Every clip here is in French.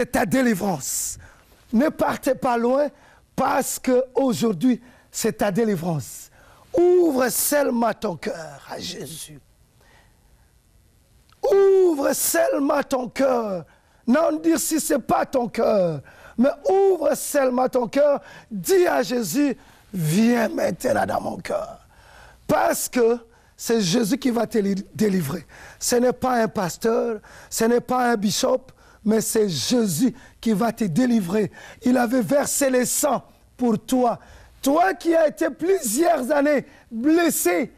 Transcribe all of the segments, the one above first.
C'est ta délivrance. Ne partez pas loin parce qu'aujourd'hui, c'est ta délivrance. Ouvre seulement ton cœur à Jésus. Ouvre seulement ton cœur. Non dire si ce n'est pas ton cœur, mais ouvre seulement ton cœur. Dis à Jésus, viens maintenant dans mon cœur. Parce que c'est Jésus qui va te délivrer. Ce n'est pas un pasteur, ce n'est pas un bishop, mais c'est Jésus qui va te délivrer. Il avait versé le sang pour toi. Toi qui as été plusieurs années blessé,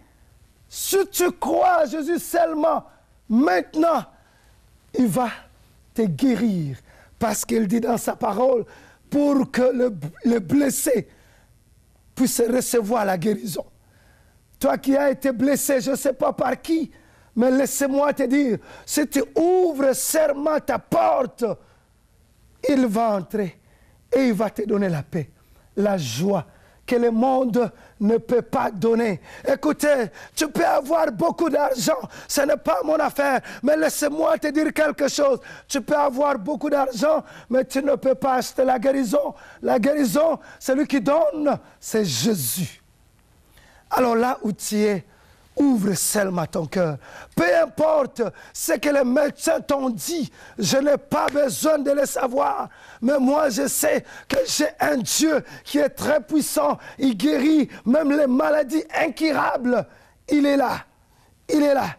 si tu crois à Jésus seulement, maintenant, il va te guérir. Parce qu'il dit dans sa parole, pour que le blessé puisse recevoir la guérison. Toi qui as été blessé, je ne sais pas par qui, mais laissez-moi te dire, si tu ouvres serment ta porte, il va entrer et il va te donner la paix, la joie que le monde ne peut pas donner. Écoutez, tu peux avoir beaucoup d'argent, ce n'est pas mon affaire, mais laissez-moi te dire quelque chose. Tu peux avoir beaucoup d'argent, mais tu ne peux pas acheter la guérison. La guérison, celui qui donne, c'est Jésus. Alors là où tu es, ouvre seulement ton cœur. Peu importe ce que les médecins t'ont dit, je n'ai pas besoin de le savoir. Mais moi, je sais que j'ai un Dieu qui est très puissant. Il guérit même les maladies incurables. Il est là. Il est là.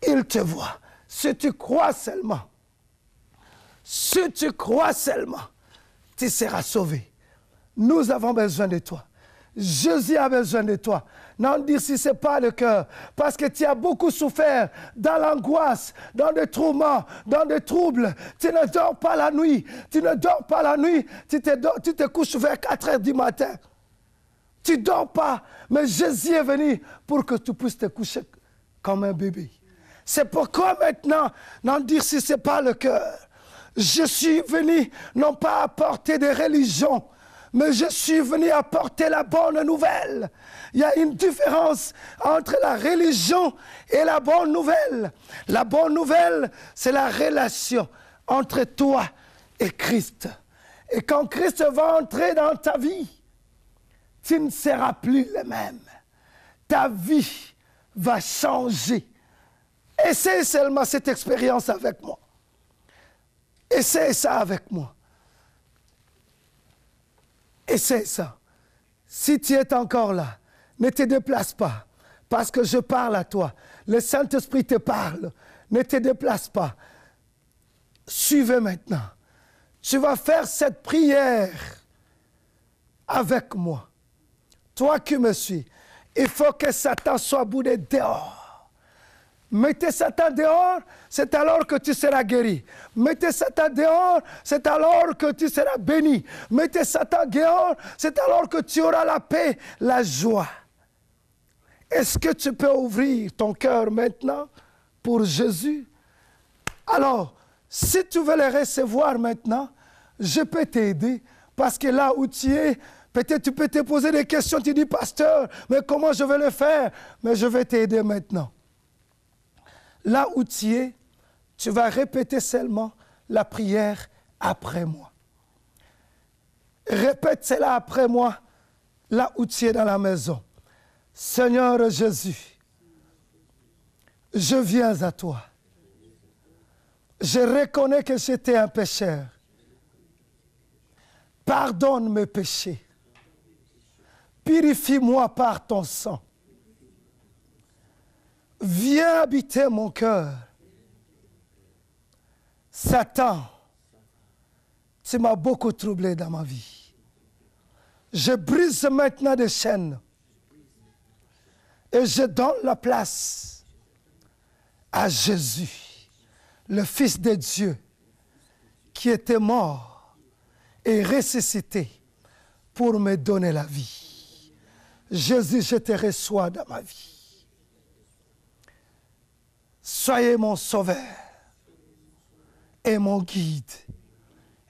Il te voit. Si tu crois seulement, si tu crois seulement, tu seras sauvé. Nous avons besoin de toi. Jésus a besoin de toi. Non, dire si ce n'est pas le cœur. Parce que tu as beaucoup souffert dans l'angoisse, dans des tourments, dans des troubles. Tu ne dors pas la nuit. Tu ne dors pas la nuit. Tu te couches vers 4 heures du matin. Tu ne dors pas. Mais Jésus est venu pour que tu puisses te coucher comme un bébé. C'est pourquoi maintenant, non, dire si ce n'est pas le cœur. Je suis venu non pas apporter des religions, mais je suis venu apporter la bonne nouvelle. Il y a une différence entre la religion et la bonne nouvelle. La bonne nouvelle, c'est la relation entre toi et Christ. Et quand Christ va entrer dans ta vie, tu ne seras plus le même. Ta vie va changer. Essaye seulement cette expérience avec moi. Essaye ça avec moi. Essaye ça. Si tu es encore là, ne te déplace pas, parce que je parle à toi. Le Saint-Esprit te parle. Ne te déplace pas. Suivez maintenant. Tu vas faire cette prière avec moi. Toi qui me suis, il faut que Satan soit boudé dehors. Mettez Satan dehors, c'est alors que tu seras guéri. Mettez Satan dehors, c'est alors que tu seras béni. Mettez Satan dehors, c'est alors que tu auras la paix, la joie. Est-ce que tu peux ouvrir ton cœur maintenant pour Jésus? Alors, si tu veux le recevoir maintenant, je peux t'aider. Parce que là où tu es, peut-être tu peux te poser des questions. Tu dis, pasteur, mais comment je vais le faire? Mais je vais t'aider maintenant. Là où tu es, tu vas répéter seulement la prière après moi. Répète cela après moi, là où tu es dans la maison. Seigneur Jésus, je viens à toi. Je reconnais que j'étais un pécheur. Pardonne mes péchés. Purifie-moi par ton sang. Viens habiter mon cœur. Satan, tu m'as beaucoup troublé dans ma vie. Je brise maintenant des chaînes et je donne la place à Jésus, le Fils de Dieu, qui était mort et ressuscité pour me donner la vie. Jésus, je te reçois dans ma vie. Soyez mon sauveur et mon guide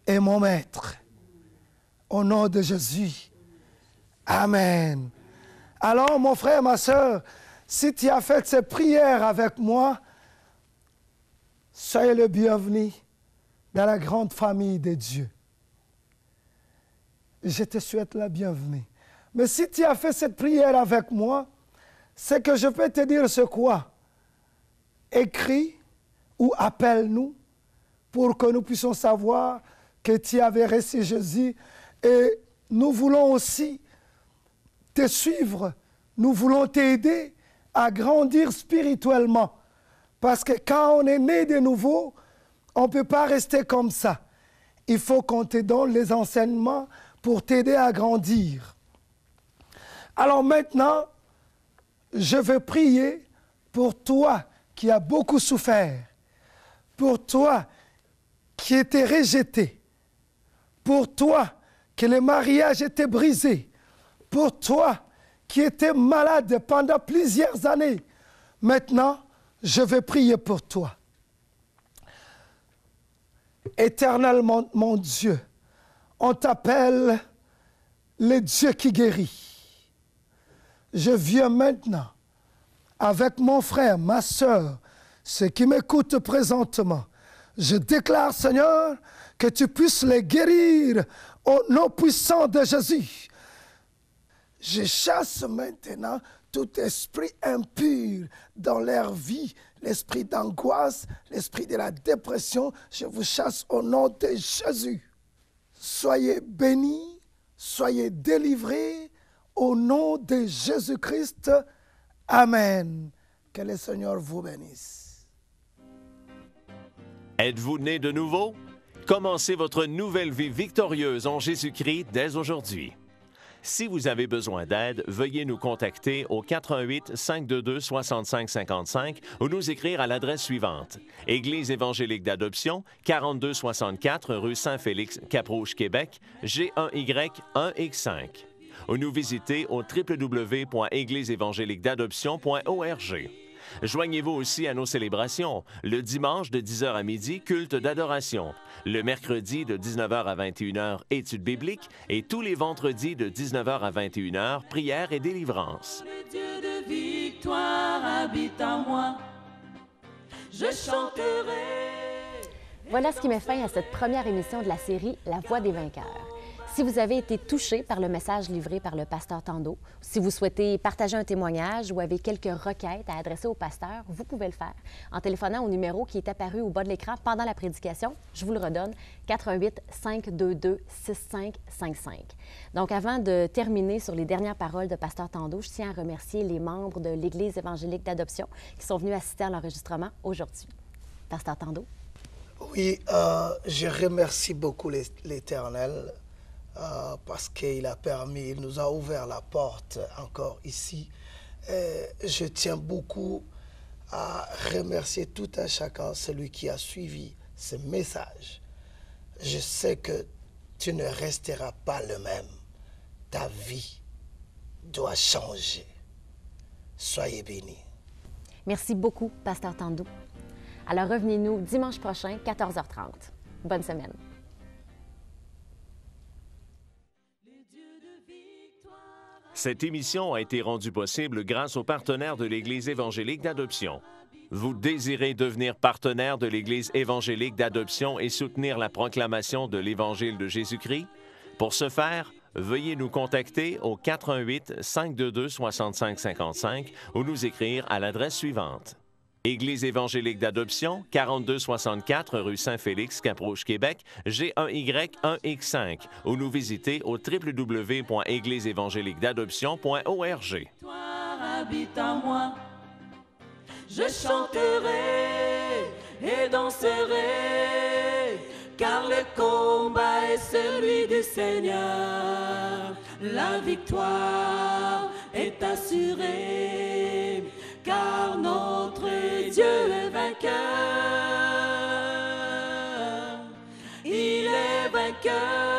et mon maître. Au nom de Jésus. Amen. Alors, mon frère, ma soeur, si tu as fait cette prière avec moi, soyez le bienvenu. dans la grande famille de Dieu. Je te souhaite la bienvenue. Mais si tu as fait cette prière avec moi, c'est que je peux te dire ce quoi. Écris ou appelle-nous pour que nous puissions savoir que tu avais reçu Jésus. Et nous voulons aussi te suivre. Nous voulons t'aider à grandir spirituellement. Parce que quand on est né de nouveau, on ne peut pas rester comme ça. Il faut qu'on te donne les enseignements pour t'aider à grandir. Alors maintenant, je vais prier pour toi qui as beaucoup souffert, pour toi qui étais rejeté, pour toi que le mariage était brisé, pour toi qui étais malade pendant plusieurs années. Maintenant, je vais prier pour toi. Éternellement, mon Dieu, on t'appelle le Dieu qui guérit. Je viens maintenant avec mon frère, ma soeur, ceux qui m'écoutent présentement. Je déclare, Seigneur, que tu puisses les guérir au nom puissant de Jésus. Je chasse maintenant tout esprit impur dans leur vie, l'esprit d'angoisse, l'esprit de la dépression. Je vous chasse au nom de Jésus. Soyez bénis, soyez délivrés au nom de Jésus-Christ. Amen. Que le Seigneur vous bénisse. Êtes-vous né de nouveau? Commencez votre nouvelle vie victorieuse en Jésus-Christ dès aujourd'hui. Si vous avez besoin d'aide, veuillez nous contacter au 88 522 65 55 ou nous écrire à l'adresse suivante: Église évangélique d'adoption, 4264 rue Saint-Félix, Cap-Rouge, Québec, G1Y1X5. Ou nous visiter au www.égliseévangéliquedadoption.org. Joignez-vous aussi à nos célébrations. Le dimanche de 10h à midi, culte d'adoration. Le mercredi de 19h à 21h, études bibliques. Et tous les vendredis de 19h à 21h, prière et délivrance. Le Dieu de victoire habite en moi. Je chanterai. Voilà ce qui met fin à cette première émission de la série La Voix des vainqueurs. Si vous avez été touché par le message livré par le pasteur Tando, si vous souhaitez partager un témoignage ou avez quelques requêtes à adresser au pasteur, vous pouvez le faire en téléphonant au numéro qui est apparu au bas de l'écran pendant la prédication. Je vous le redonne, 88 522 6555. Donc, avant de terminer sur les dernières paroles de pasteur Tando, je tiens à remercier les membres de l'Église évangélique d'adoption qui sont venus assister à l'enregistrement aujourd'hui. Pasteur Tando. Oui, je remercie beaucoup l'Éternel. Parce qu'il a permis, il nous a ouvert la porte encore ici. Je tiens beaucoup à remercier tout un chacun, celui qui a suivi ce message. Je sais que tu ne resteras pas le même. Ta vie doit changer. Soyez bénis. Merci beaucoup, pasteur Tando. Alors revenez-nous dimanche prochain, 14h30. Bonne semaine. Cette émission a été rendue possible grâce aux partenaires de l'Église évangélique d'adoption. Vous désirez devenir partenaire de l'Église évangélique d'adoption et soutenir la proclamation de l'Évangile de Jésus-Christ? Pour ce faire, veuillez nous contacter au 88 522 65 55 ou nous écrire à l'adresse suivante: Église évangélique d'adoption, 4264 rue Saint-Félix, Cap-Rouge, Québec, G1Y1X5, ou nous visiter au www.égliseévangéliquedadoption.org. Toi habite en moi. Je chanterai et danserai, car le combat est celui du Seigneur. La victoire est assurée, car notre Dieu est vainqueur. Il est vainqueur.